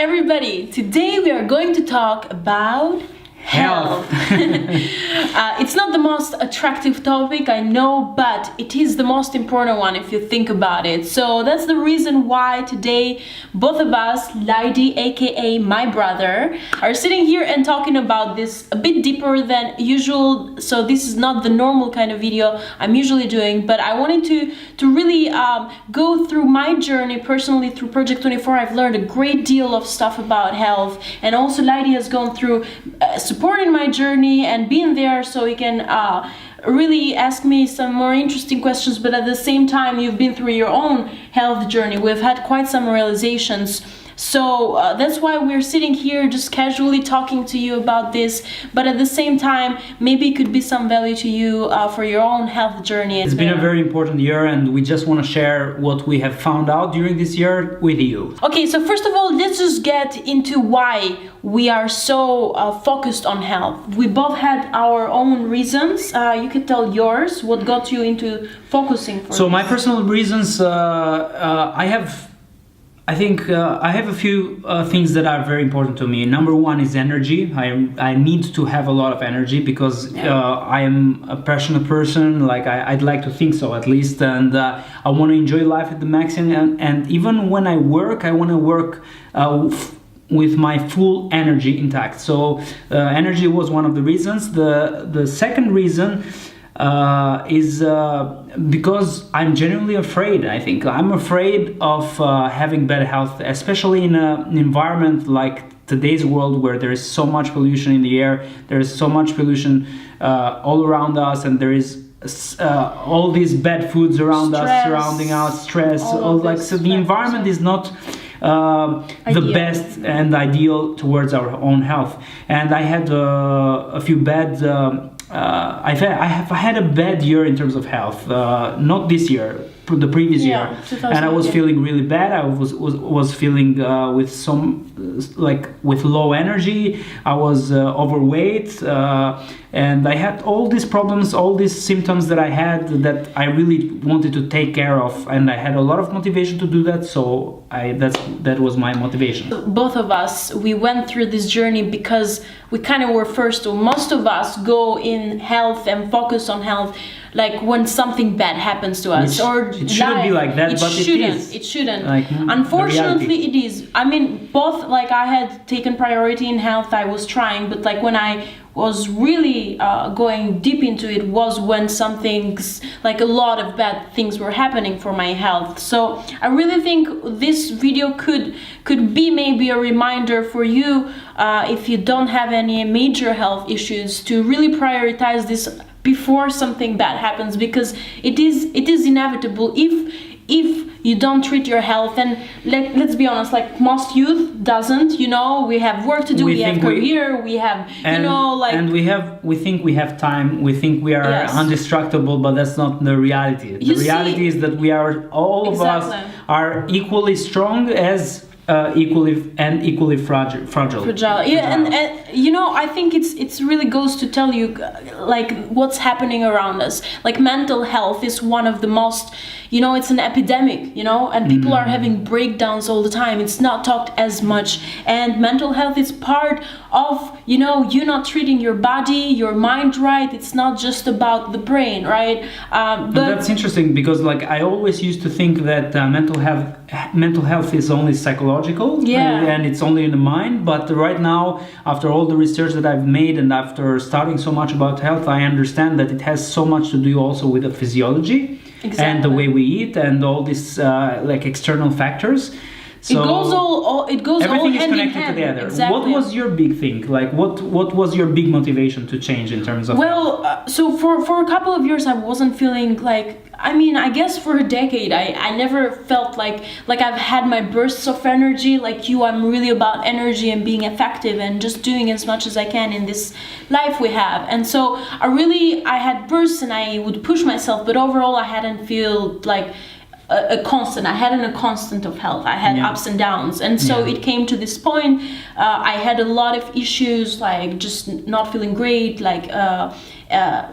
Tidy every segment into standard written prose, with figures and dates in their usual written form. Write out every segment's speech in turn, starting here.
everybody! Today we are going to talk about health. It's not the most attractive topic, I know, but it is the most important one if you think about it. So that's the reason why today both of us, Laidi aka my brother, are sitting here and talking about this a bit deeper than usual. So this is not the normal kind of video I'm usually doing, but I wanted to really go through my journey personally through Project 24. I've learned a great deal of stuff about health, and also Laidi has gone through supporting my journey and being there, so he can really ask me some more interesting questions. But at the same time, you've been through your own health journey. We've had quite some realizations. So that's why we're sitting here just casually talking to you about this, but at the same time, maybe it could be some value to you for your own health journey. It's been a very important year, and we just want to share what we have found out during this year with you. Okay, so first of all, let's just get into why we are so focused on health. We both had our own reasons. You could tell yours, what got you into focusing for So this? my personal reasons, I have a few things that are very important to me. Number one is energy. I need to have a lot of energy because I am a passionate person. Like I'd like to think so, at least, and I want to enjoy life at the maximum. And even when I work, I want to work with my full energy intact. So energy was one of the reasons. The second reason is because I'm genuinely afraid. I think I'm afraid of having bad health, especially in an environment like today's world, where there is so much pollution in the air, there is so much pollution all around us, and there is all these bad foods around us, surrounding us, stress, so the environment is not the best and ideal towards our own health. And I had a few bad I had a bad year in terms of health, not this year, the previous year, and I was feeling really bad. I was feeling with low energy. I was overweight, and I had all these problems, all these symptoms that I had that I really wanted to take care of, and I had a lot of motivation to do that. So that was my motivation. Both of us, we went through this journey because we kind of were first, or most of us go in health and focus on health like when something bad happens to us. It shouldn't be like that, but it shouldn't. Like, unfortunately it is. I mean, both, like, I had taken priority in health, I was trying, but like when I was really going deep into it was when a lot of bad things were happening for my health. So I really think this video could be maybe a reminder for you, if you don't have any major health issues, to really prioritize this before something bad happens, because it is inevitable if you don't treat your health. And let's be honest, like most youth doesn't, we have work to do, we have career, and we think we have time, we think we are indestructible, but that's not the reality. The reality is that we are, all of us are equally strong as equally fragile. Yeah, and I think it's really goes to tell you like what's happening around us. Like mental health is one of the most, it's an epidemic, and people are having breakdowns all the time. It's not talked as much, and mental health is part of you not treating your body, your mind right. It's not just about the brain, right? But that's interesting, because like I always used to think that mental health is only psychological, and it's only in the mind. But right now, after all the research that I've made and after studying so much about health, I understand that it has so much to do also with the physiology and the way we eat and all these external factors. So it goes everything all is connected together. Exactly. What was your big thing? Like what was your big motivation to change in terms of so for a couple of years I wasn't feeling like, I guess for a decade I never felt like I've had my bursts of energy like you. I'm really about energy and being effective and just doing as much as I can in this life we have. And so I had bursts and I would push myself, but overall I hadn't feel like a constant. I hadn't a constant of health. I had ups and downs, and so it came to this point. I had a lot of issues, like just not feeling great,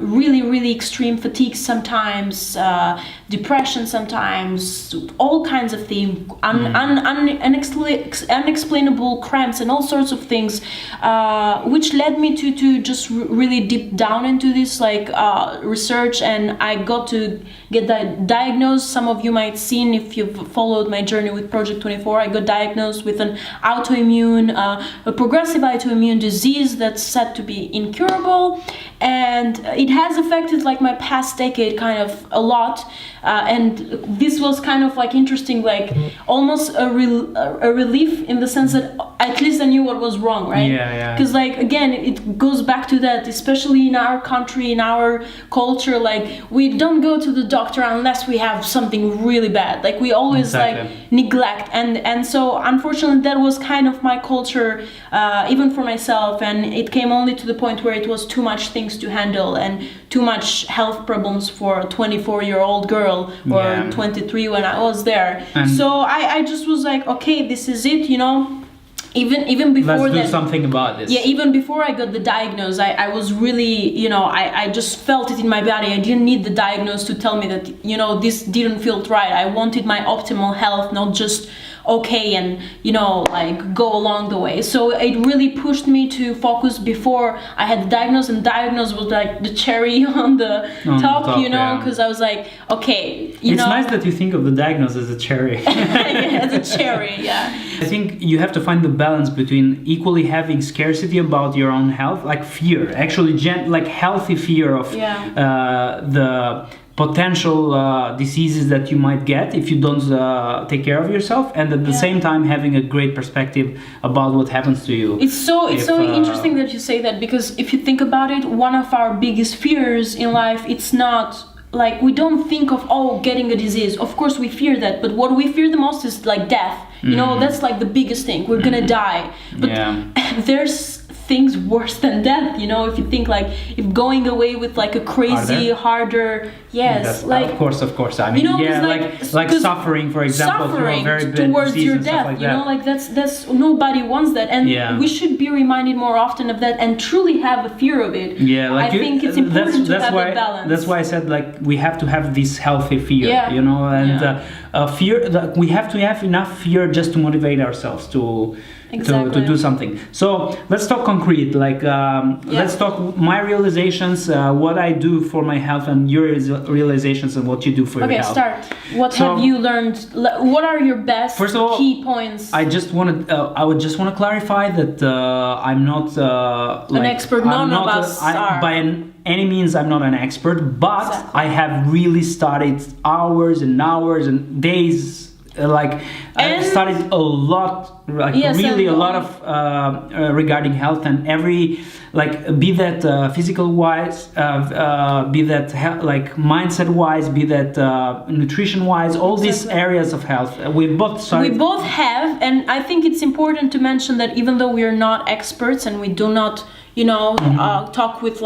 really extreme fatigue sometimes, depression sometimes, all kinds of things, unexplainable cramps and all sorts of things, which led me to just really deep down into this research, and I got to get diagnosed. Some of you might seen if you've followed my journey with Project 24. I got diagnosed with an a progressive autoimmune disease that's said to be incurable, and it has affected my past decade kind of a lot, and this was kind of interesting, almost a relief in the sense that at least I knew what was wrong, right? Yeah. Because again, it goes back to that, especially in our country, in our culture, we don't go to the doctor unless we have something really bad. We always neglect, and so unfortunately that was kind of my culture, even for myself, and it came only to the point where it was too much things to handle and too much health problems for a 24-year-old girl, or 23 when I was there. And so I just was okay, this is it, even before let's do something about this. Yeah, even before I got the diagnosis, I was really, I just felt it in my body. I didn't need the diagnosis to tell me that, this didn't feel right. I wanted my optimal health, not just okay and go along the way. So it really pushed me to focus before I had the diagnosis, and diagnosis was the cherry on the top, because I was okay, it's nice that you think of the diagnosis as a cherry. Yeah, as a cherry, yeah. I think you have to find the balance between equally having scarcity about your own health, fear, actually healthy fear of the potential diseases that you might get if you don't take care of yourself, and at the same time having a great perspective about what happens to you. It's so interesting that you say that, because if you think about it, one of our biggest fears in life, it's not we don't think of getting a disease. Of course we fear that, but what we fear the most is death. That's the biggest thing. We're gonna die, but there's things worse than death, if you think if going away with a crazy harder, yes, of course, I mean, suffering, for example, suffering very bad towards your death, that. that's nobody wants that, and we should be reminded more often of that and truly have a fear of it. I think it's important to have that balance. That's why I said we have to have this healthy fear, and fear, we have to have enough fear just to motivate ourselves to do something. So let's talk concrete, let's talk my realizations, what I do for my health, and your realizations and what you do for your health. Okay, start. What have you learned? What are your best key points? I would just want to clarify that I'm not an expert. None of us are. By any means, I'm not an expert, but I have really studied hours and hours and days. I've studied a lot, a lot of regarding health, and every be that physical wise, be that mindset wise, be that nutrition wise, all these areas of health. We both have, and I think it's important to mention that even though we are not experts and we do not, talk with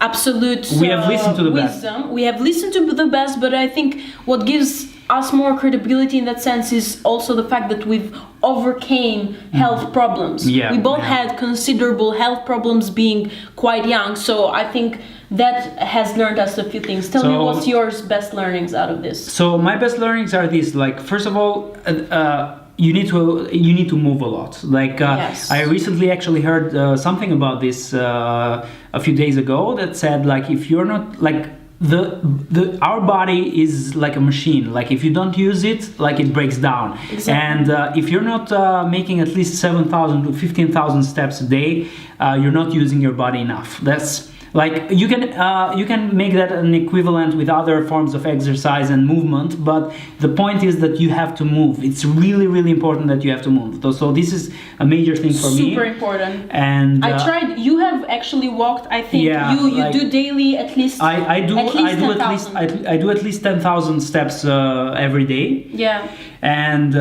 absolute we have listened to the wisdom. best. We have listened to the best, but I think what gives us more credibility in that sense is also the fact that we've overcame health problems. We both had considerable health problems being quite young, so I think that has learned us a few things. Tell me, what's your best learnings out of this? So my best learnings are these. First of all, you need to move a lot. I recently actually heard something about this a few days ago that said if you're not our body is like a machine. If you don't use it, it breaks down. Exactly. And if you're not making at least 7,000 to 15,000 steps a day, you're not using your body enough. That's you can make that an equivalent with other forms of exercise and movement, but the point is that you have to move. It's really important that you have to move. So this is a major thing for me. Super important. And I tried. You have actually walked. I think you do daily at least. I do at least 10,000 steps every day. Yeah. And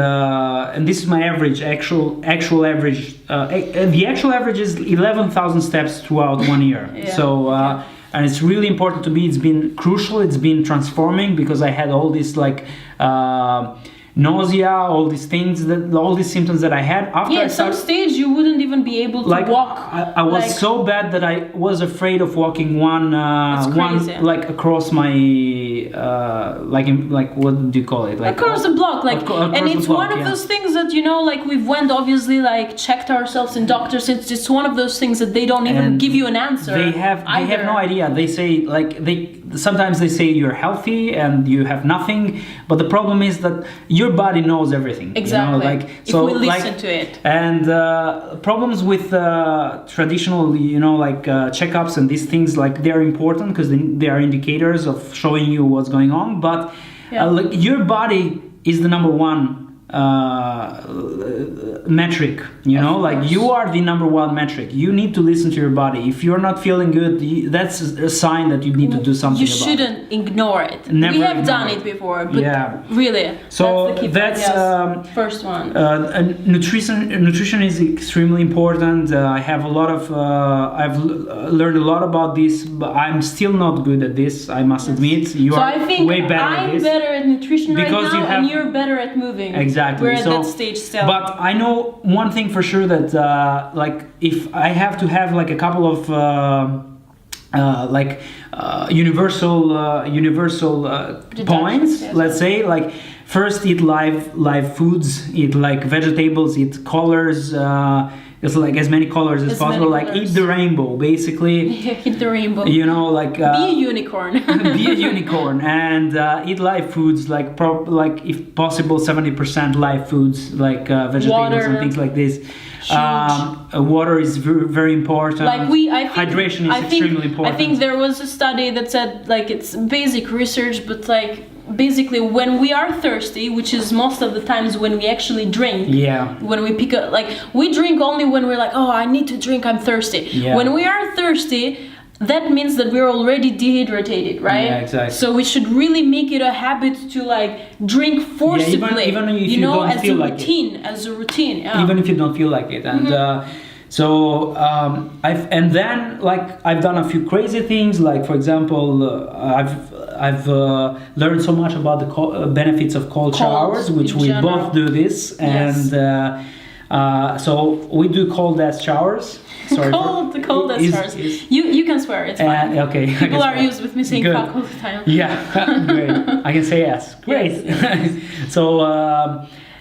this is my average, actual average. The actual average is 11,000 steps throughout 1 year. So and it's really important to me. It's been crucial. It's been transforming because I had all this nausea, all these things, all these symptoms that I had. After at some stage you wouldn't even be able to walk. I was so bad that I was afraid of walking one like across my like what do you call it? Like across the block, and it's one of those things that like we've went obviously like checked ourselves in doctors. It's just one of those things that they don't even give you an answer. They have no idea. They say sometimes they say you're healthy and you have nothing, but the problem is that your body knows everything. Exactly. If we listen to it. And problems with traditional, checkups and these things, like they're important because they are indicators of showing you what's going on. But your body is the number one metric, you are the number one metric. You need to listen to your body. If you're not feeling good, that's a sign that you need to do something about it. You shouldn't ignore it. Never we have done it before, but really, so that's first one. Nutrition is extremely important. I have a lot of I've learned a lot about this, but I'm still not good at this, I must admit. You are way better at this. I'm better at nutrition because right now, and you're better at moving. Exactly. We're at that stage still. But I know one thing for sure, that if I have to have like a couple of universal points, let's say, like first eat live foods, eat like vegetables, eat colors, it's like as many colors as possible, like eat the rainbow basically. Eat the rainbow, be a unicorn. Be a unicorn and eat live foods, like if possible 70% live foods, like vegetables water. And things like this. Water is very, very important. Hydration is extremely important. I think there was a study that said, like, it's basic research, but like basically when we are thirsty, which is most of the times when we actually drink, when we pick up, like we drink only when we're like, oh, I need to drink, I'm thirsty. When we are thirsty, that means that we're already dehydrated, right? Yeah, exactly. So we should really make it a habit to like drink forcibly, even if you don't as feel a like routine, it. As a routine. Even if you don't feel like it, and I've done a few crazy things. Like for example, I've learned so much about the benefits of cold showers, which we both do this, and so we do cold as showers. Sorry, cold as showers. You can swear, it's fine. Okay. People are used with me saying fuck all the time. Yeah, great. I can say yes. Great. So.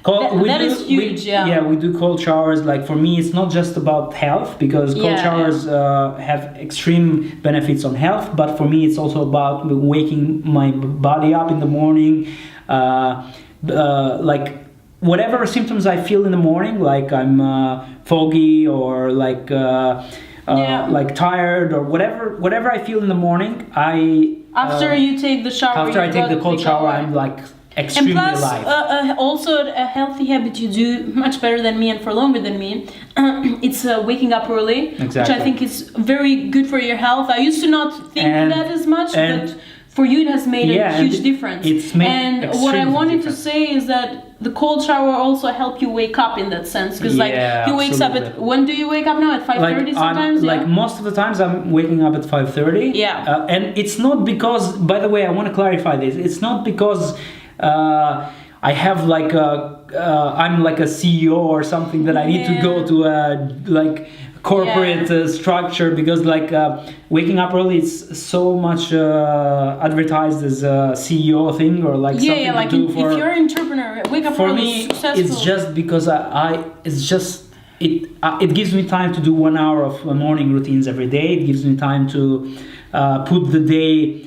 That is huge. We do cold showers. Like for me, it's not just about health, because cold showers have extreme benefits on health. But for me, it's also about waking my body up in the morning. Like whatever symptoms I feel in the morning, like I'm foggy or like tired or whatever I feel in the morning, after you take the shower. After I take the cold shower, I'm like. Extremely and plus, alive. Also a healthy habit you do much better than me and for longer than me. It's waking up early, which I think is very good for your health. I used to not think that as much, but for you it has made a huge difference. It's made and what I wanted to say is that the cold shower also help you wake up in that sense, because you wakes up at, when do you wake up now, at 5:30 sometimes? Like most of the times I'm waking up at 5:30. And it's not because, by the way, I want to clarify this, it's not because I have like I'm like a CEO or something that I need to go to a like corporate structure, because like waking up early is so much advertised as a CEO thing, or like something like to do for, if you're an entrepreneur, wake up for early me, is successful. it's just because it gives me time to do 1 hour of morning routines every day. It gives me time to put the day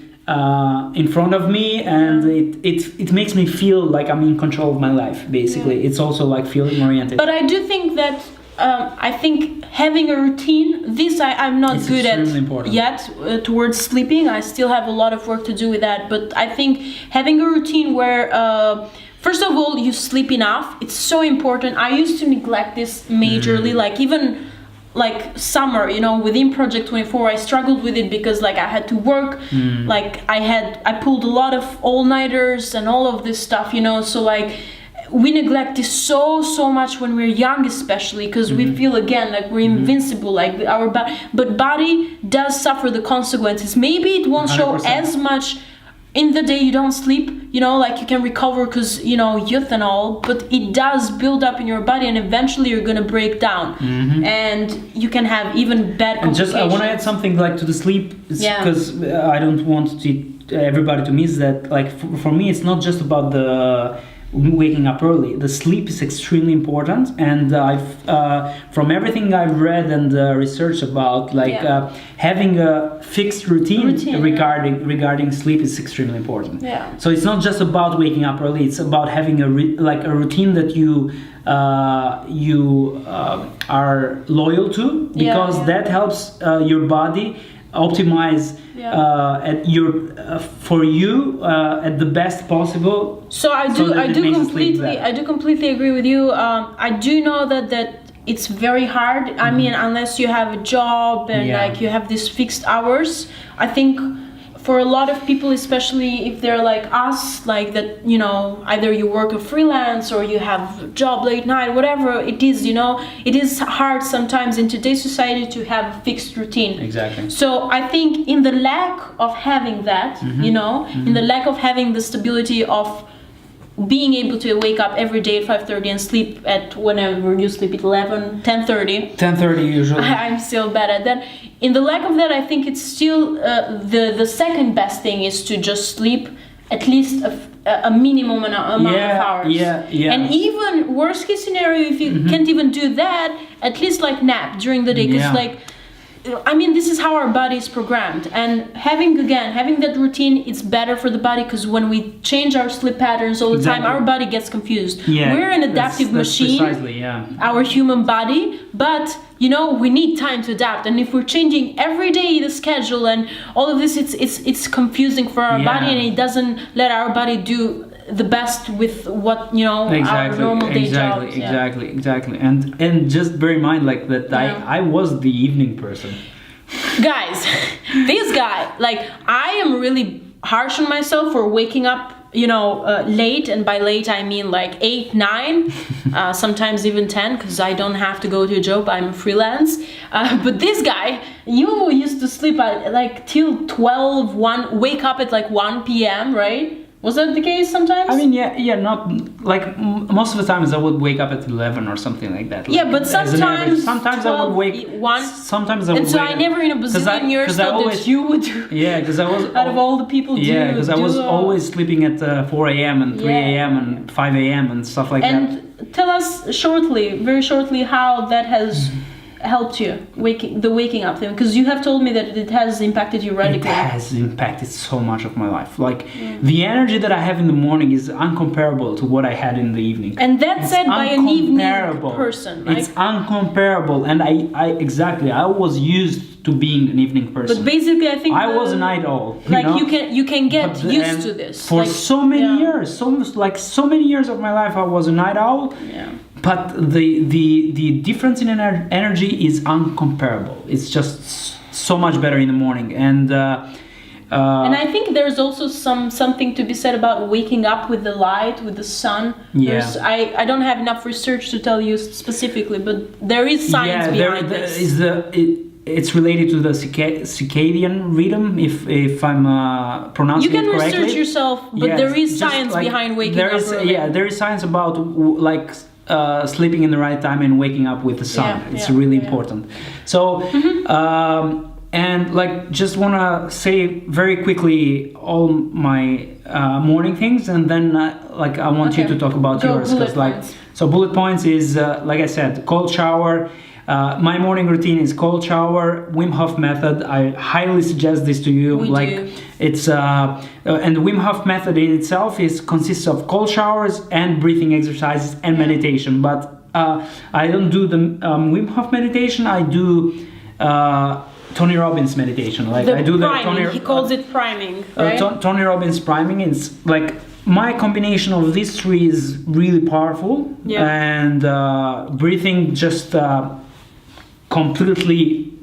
in front of me, and it makes me feel like I'm in control of my life, basically. It's also like feeling oriented. But I do think that I think having a routine, this I'm not good at yet towards sleeping. I still have a lot of work to do with that, but I think having a routine where first of all you sleep enough, it's so important. I used to neglect this majorly, like even like summer, within Project 24 I struggled with it, because like I had to work, like I pulled a lot of all-nighters and all of this stuff, so like we neglect this so much when we're young, especially because we feel again like we're invincible, like our body does suffer the consequences. Maybe it won't 100%. Show as much in the day you don't sleep, you know, like you can recover because, you know, youth and all, but it does build up in your body and eventually you're gonna break down. And you can have even bad And complications. just I want to add something like to the sleep, because I don't want everybody to miss that. Like for me, it's not just about the waking up early. The sleep is extremely important, and from everything I've read and researched about, like having a fixed routine regarding sleep is extremely important. Yeah. So it's not just about waking up early. It's about having a routine that you are loyal to, because that helps your body optimize for you at the best possible. So I do completely agree with you. I do know that it's very hard. I mean, unless you have a job and like you have these fixed hours, I think for a lot of people, especially if they're like us, like that, you know, either you work a freelance or you have a job late night, whatever it is, you know, it is hard sometimes in today's society to have a fixed routine. Exactly. So I think in the lack of having that, you know, in the lack of having the stability of being able to wake up every day at 5:30 and sleep at whenever you sleep at 11, 10:30. 10:30 usually. I'm still bad at that. In the lack of that, I think it's still the second best thing is to just sleep at least a minimum amount of hours. And even worst case scenario, if you can't even do that, at least like nap during the day, because like, I mean, this is how our body is programmed, and having that routine, it's better for the body, because when we change our sleep patterns all the time, our body gets confused. We're an adaptive machine, precisely, our human body, but you know, we need time to adapt, and if we're changing every day the schedule and all of this, it's confusing for our body, and it doesn't let our body do the best with what, you know, our normal day jobs. Exactly. And just bear in mind, like that, I was the evening person. Guys, this guy, like, I am really harsh on myself for waking up, you know, late, and by late I mean like 8, 9, sometimes even 10, because I don't have to go to a job, I'm freelance. But this guy, you used to sleep at like till 12, 1, wake up at like 1 p.m., right? Was that the case sometimes? I mean, not like most of the times I would wake up at 11 or something like that. Like, but sometimes 12, I would wake 1. Sometimes I would. And so I never in a bazillion years thought that you would do. Yeah, because I was out of all the people. Because I was always sleeping at 4 a.m. and 3 a.m. and 5 a.m. and stuff like that. And tell us very shortly, how that has helped you waking up thing, because you have told me that it has impacted you radically. It has impacted so much of my life. Like the energy that I have in the morning is uncomparable to what I had in the evening. And that's said by an evening person. Like, it's uncomparable, and I was used to being an evening person. But basically, I think I was a night owl. Like you can get used to this for so many years. So many years of my life, I was a night owl. Yeah. But the difference in energy is uncomparable. It's just so much better in the morning, and I think there's also something to be said about waking up with the light, with the sun. I don't have enough research to tell you specifically, but there is science behind this. It's related to the circadian rhythm, if I'm pronouncing it correctly. You can research yourself, but there is science behind waking up early. There is science about like sleeping in the right time and waking up with the sun. It's really important. So, and like, just want to say very quickly all my morning things, and then I want you to talk about yours, because bullet points is like I said, cold shower. My morning routine is cold shower, Wim Hof method. I highly suggest this to you. It's and the Wim Hof method in itself consists of cold showers and breathing exercises and meditation. But I don't do the Wim Hof meditation. I do Tony Robbins meditation. Like I do priming. He calls it priming. Right? Tony Robbins priming. It's like, my combination of these three is really powerful. And breathing just completely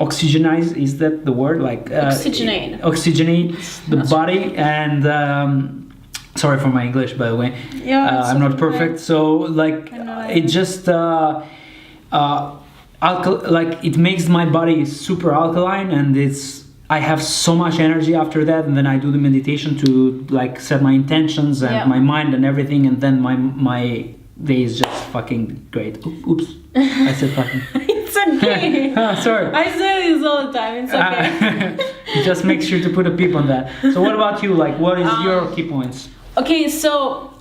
oxygenize, is that the word? Like oxygenates the body, and sorry for my English, by the way. I'm not perfect. So like, it just it makes my body super alkaline, and it's I have so much energy after that, and then I do the meditation to like set my intentions and my mind and everything, and then my day is just fucking great. Oops, I said fucking. It's okay. Sorry. I say this all the time. It's okay. Just make sure to put a beep on that. So what about you? Like, what is your key points? Okay, so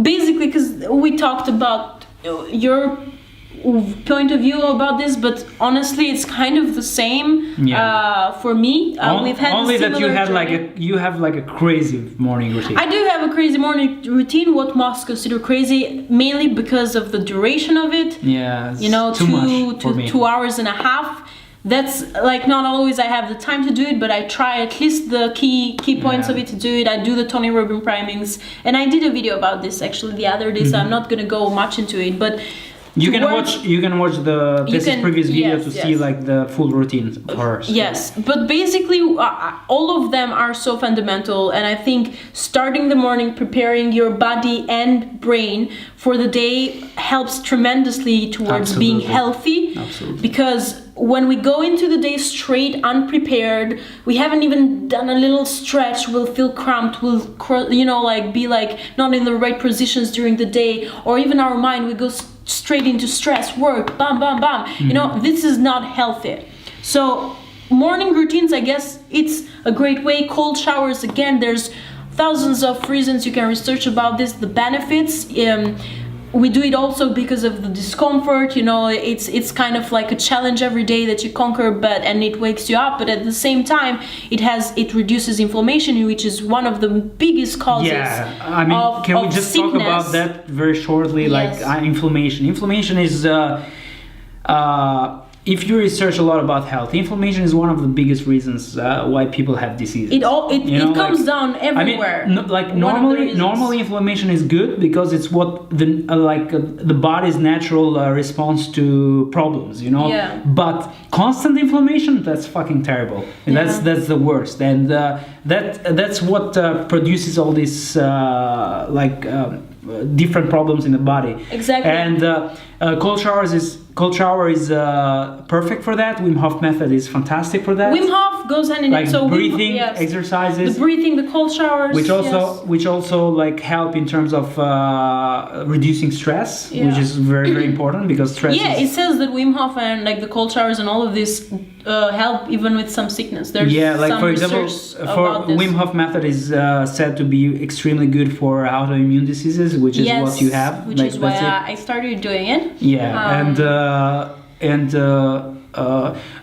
basically, because we talked about your point of view about this, but honestly it's kind of the same for me. We've had only that you had journey. you have like a crazy morning routine. I do have a crazy morning routine, what most consider crazy, mainly because of the duration of it. Yeah, you know, too much for me. 2 hours and a half. That's like, not always I have the time to do it, but I try at least the key points of it to do it. I do the Tony Robbins primings, and I did a video about this actually the other day, so I'm not gonna go much into it, but you can watch the previous video to see like the full routine for us. Yes, but basically all of them are so fundamental, and I think starting the morning, preparing your body and brain for the day helps tremendously towards being healthy. Absolutely. Because when we go into the day straight unprepared, we haven't even done a little stretch, we'll feel cramped, we'll be like not in the right positions during the day, or even our mind, we go straight into stress, work, bam, bam, bam. You know, this is not healthy. So morning routines, I guess it's a great way. Cold showers, again, there's thousands of reasons you can research about this, the benefits. We do it also because of the discomfort, you know, it's kind of like a challenge every day that you conquer, and it wakes you up, but at the same time it reduces inflammation, which is one of the biggest causes. Yeah, I mean, can we just talk about that very shortly? Yes. Like inflammation is if you research a lot about health, inflammation is one of the biggest reasons why people have diseases. It comes down everywhere. I mean, normally inflammation is good because it's what the body's natural response to problems, you know. Yeah. But constant inflammation, that's fucking terrible. Yeah. That's the worst, and that's what produces all these different problems in the body. Exactly. And cold shower is perfect for that. Wim Hof method is fantastic for that. Wim Hof goes hand in hand. So breathing exercises. The breathing, the cold showers. Which also like help in terms of reducing stress, which is very, very important because stress. Yeah, it says that Wim Hof and like the cold showers and all of this help even with some sickness. There's for example, Wim Hof method is said to be extremely good for autoimmune diseases, which is what you have. Which is why I started doing it. Yeah,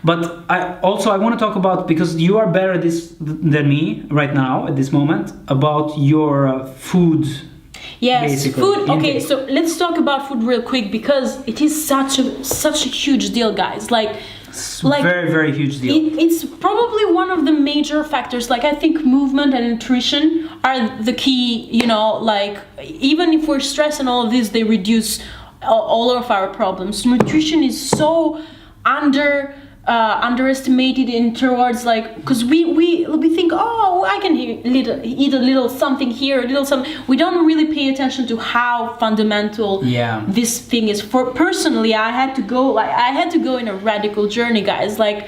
but I want to talk about, because you are better than me right now at this moment, about your food. Yes, basically. Food. Okay, so let's talk about food real quick, because it is such a huge deal, guys. Like very, very huge deal. It's probably one of the major factors. Like, I think movement and nutrition are the key. You know, like even if we're stressed and all of this, they reduce all of our problems. Nutrition is so underestimated in towards, like, because we think, oh, I can eat a little something here, a little something. We don't really pay attention to how fundamental this thing is. For personally, I had to go in a radical journey, guys. Like,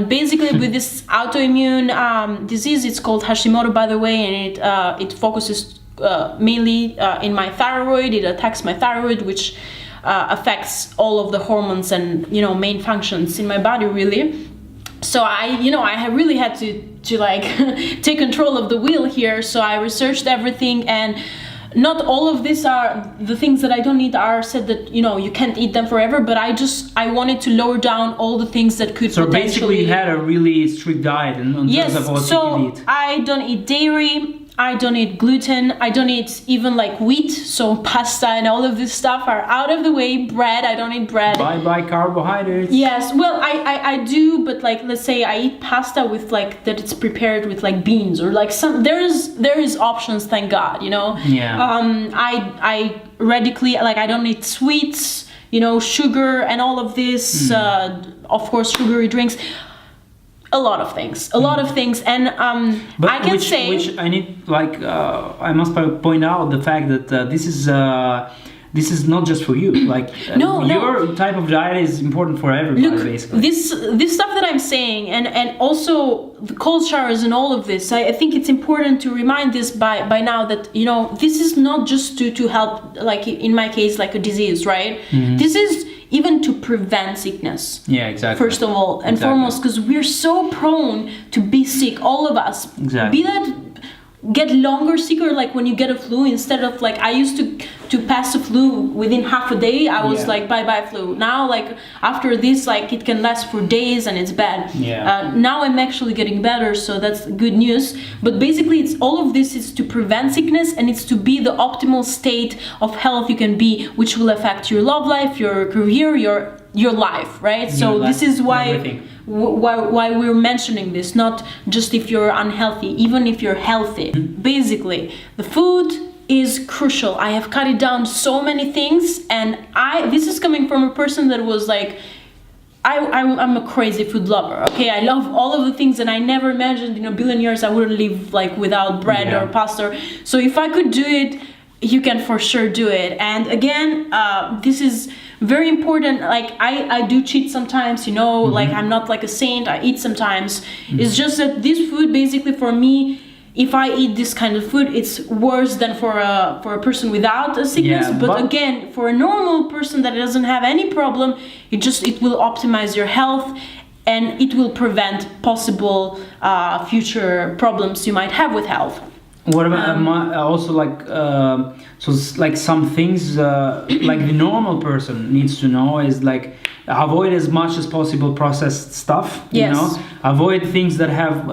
basically with this autoimmune disease, it's called Hashimoto, by the way, and it focuses mainly in my thyroid. It attacks my thyroid, which affects all of the hormones and, you know, main functions in my body, really. So I really had to like take control of the wheel here. So I researched everything, and not all of these are the things that I don't eat are said that, you know, you can't eat them forever, but I wanted to lower down all the things that could potentially... So basically you had a really strict diet in terms of what you could eat. I don't eat dairy, I don't eat gluten, I don't eat even like wheat, so pasta and all of this stuff are out of the way. Bread, I don't eat bread. Bye carbohydrates. Yes, well, I do, but like, let's say I eat pasta with like, that it's prepared with like beans or like some, there is options, thank God, you know. Yeah. I radically, like, I don't eat sweets, you know, sugar and all of this, of course, sugary drinks. A lot of things, and but I can say, which I need, like, I must point out the fact that this is this is not just for you. Like your type of diet is important for everybody. Look, basically. This stuff that I'm saying, and also the cold showers and all of this, I think it's important to remind this by now that, you know, this is not just to help, like in my case, like a disease, right? This is even to prevent sickness. Yeah, exactly. First of all and foremost, because we're so prone to be sick, all of us. Exactly. Be that get longer sicker, like when you get a flu, instead of like I used to pass the flu within half a day, I was like bye flu. Now like after this, like it can last for days and it's bad. Now I'm actually getting better, so that's good news. But basically it's all of this is to prevent sickness, and it's to be the optimal state of health you can be, which will affect your love life, your career, your life, right? So this is why we're mentioning this, not just if you're unhealthy, even if you're healthy. Basically, the food is crucial. I have cut it down so many things, and this is coming from a person that was like, I'm a crazy food lover. Okay, I love all of the things, and I never imagined in a billion years I wouldn't live like without bread or pasta. So if I could do it, you can for sure do it. And again, this is very important. Like I do cheat sometimes, you know, like I'm not like a saint, I eat sometimes. It's just that this food basically for me, if I eat this kind of food, it's worse than for a person without a sickness. But again, for a normal person that doesn't have any problem, it will optimize your health, and it will prevent possible future problems you might have with health. What about also like so like some things like the normal person needs to know is like avoid as much as possible processed stuff. You know, avoid things that have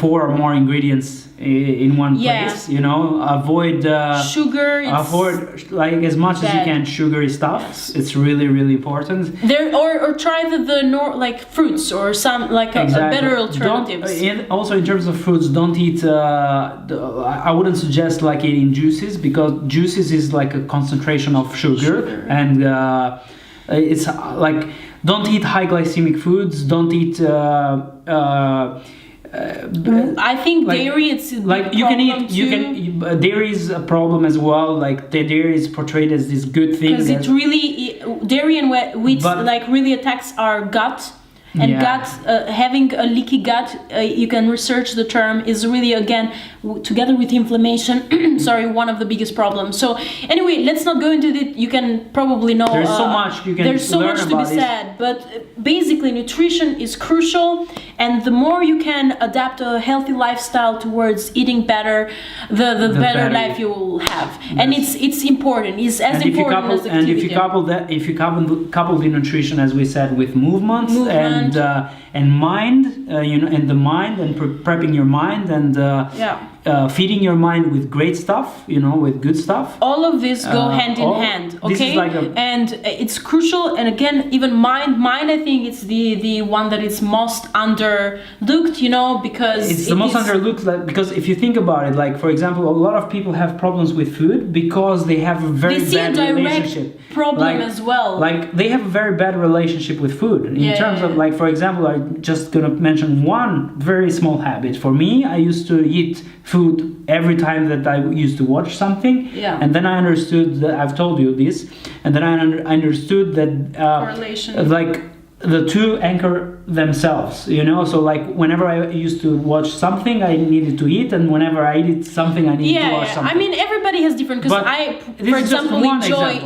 4 or more ingredients in one place. You know, avoid sugar. Avoid like as much as you can sugary stuff. It's really important. Or try like fruits or some like a better alternatives. Also in terms of fruits, don't eat. I wouldn't suggest like eating juices, because juices is like a concentration of sugar. And it's like don't eat high glycemic foods. Don't eat. I think like, dairy it's like you can eat dairy is a problem as well. Like the dairy is portrayed as this good thing because it really dairy and wheat like really attacks our gut. And gut, having a leaky gut, you can research the term, is really, again, together with inflammation, one of the biggest problems. So anyway, let's not go into it. You can probably know. There's so much you can There's so learn much to be said. But basically, nutrition is crucial. And the more you can adapt a healthy lifestyle towards eating better, the better life you will have. And it's important. It's as important as activity. And if you couple the nutrition, as we said, with movement. And mind, and the mind, and prepping your mind, and feeding your mind with great stuff, with good stuff. All of this go hand in hand, okay? And it's crucial. And again, even mind, I think it's the one that is most underlooked, because it's the most underlooked. Because if you think about it, like for example, a lot of people have problems with food because they have a very bad relationship. Problem as well. Like they have a very bad relationship with food in terms of, like, for example, I'm just gonna mention one very small habit. For me, I used to eat food every time that I used to watch something, and then I understood that I've told you this, and then I understood that correlation, like the two anchor themselves, so like whenever I used to watch something, I needed to eat, and whenever I eat something, I needed to watch something. I mean, everybody has different, because I, for example,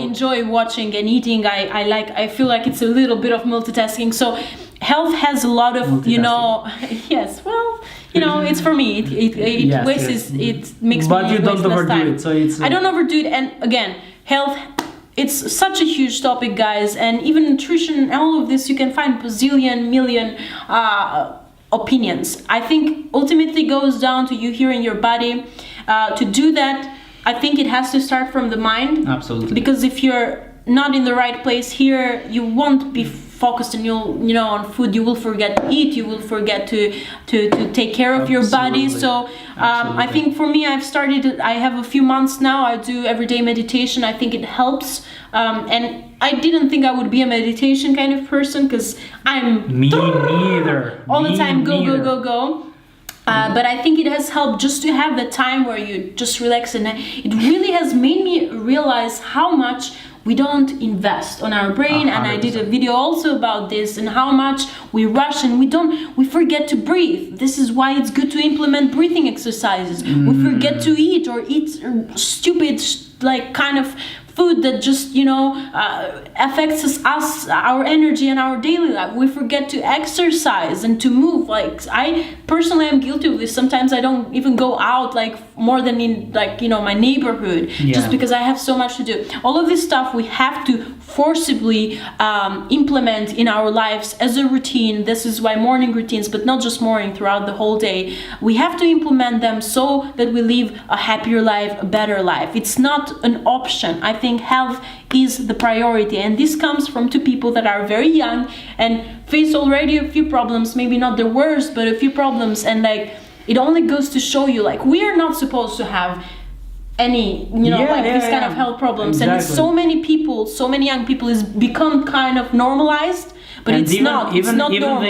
enjoy watching and eating. I feel like it's a little bit of multitasking. So health has a lot of, yes, well, it's for me. It wastes, it makes but me you don't waste less overdo time. it, so it's I don't overdo it, and again, health. It's such a huge topic, guys, and even nutrition, all of this, you can find million opinions. I think ultimately goes down to you hearing your body. To do that, I think it has to start from the mind. Absolutely. Because if you're not in the right place here, you won't be focused on on food. You will forget to eat. You will forget to take care of your body. So I think for me, I have a few months now. I do everyday meditation. I think it helps. And I didn't think I would be a meditation kind of person, because I'm me neither. All the time go. But I think it has helped just to have the time where you just relax, and it really has made me realize how much we don't invest on our brain. 100%. And I did a video also about this, and how much we rush and we forget to breathe. This is why it's good to implement breathing exercises. We forget to eat, or eat stupid like kind of food that just affects us, our energy and our daily life. We forget to exercise and to move. Like, I personally am guilty of this. Sometimes I don't even go out like more than in my neighborhood, just because I have so much to do. All of this stuff we have to forcibly implement in our lives as a routine. This is why morning routines, but not just morning, throughout the whole day, we have to implement them so that we live a happier life, a better life. It's not an option. I think health is the priority, and this comes from two people that are very young and face already a few problems, maybe not the worst, but a few problems. And it only goes to show you, we are not supposed to have any these kind of health problems. Exactly. And so many people, so many young people, is become kind of normalized, but and it's not normal.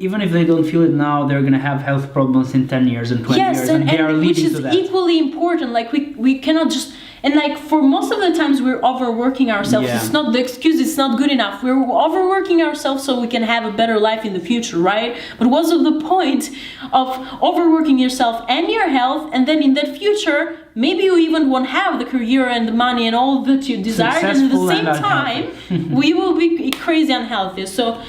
Even if they don't feel it now, they're gonna have health problems in 10 years and 20 years, and they are leading to that. Which is equally important. We cannot just, and for most of the times we're overworking ourselves. It's not the excuse, it's not good enough. We're overworking ourselves so we can have a better life in the future, right? But what's the point of overworking yourself and your health, and then in that future maybe you even won't have the career and the money and all that you desire, and at the same time we will be crazy unhealthy. So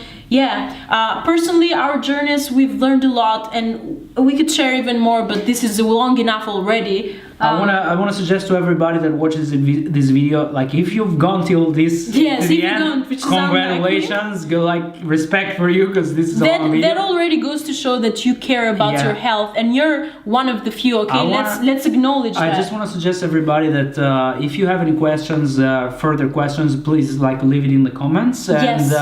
personally, our journeys, we've learned a lot, and we could share even more, but this is long enough already. I wanna suggest to everybody that watches this video, if you've gone till this to the end, congratulations, respect for you, because this is a long video. That already goes to show that you care about your health, and you're one of the few. Let's acknowledge that. I just want to suggest everybody that if you have any questions, further questions, please leave it in the comments. And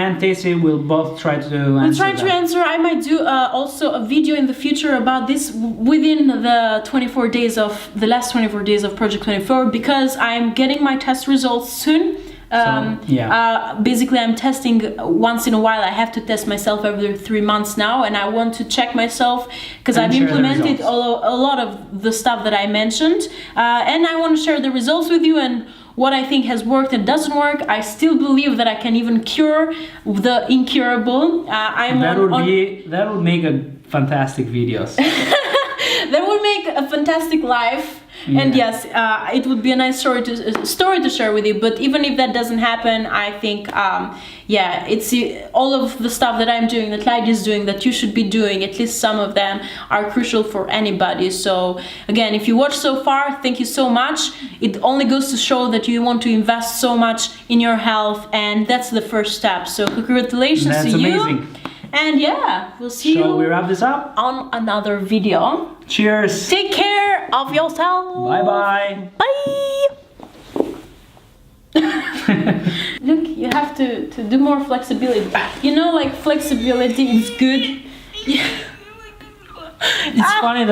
and Tessie will both try to answer. We'll try to answer. I might do also a video in the future about this within the last 24 days of Project 24, because I'm getting my test results soon. Basically, I'm testing once in a while. I have to test myself every 3 months now, and I want to check myself because I've implemented a lot of the stuff that I mentioned, and I want to share the results with you and what I think has worked and doesn't work. I still believe that I can even cure the incurable. That would make a fantastic videos. That would make a fantastic life. And yes, it would be a nice story to share with you. But even if that doesn't happen, I think it's all of the stuff that I'm doing, that Laidi is doing, that you should be doing, at least some of them are crucial for anybody. So again, if you watched so far, thank you so much. It only goes to show that you want to invest so much in your health, and that's the first step. So congratulations to you. That's amazing. And we'll see you. Shall we wrap this up? On another video. Cheers. Take care of yourself. Bye-bye. Bye. Look, you have to do more flexibility. Flexibility is good. It's funny that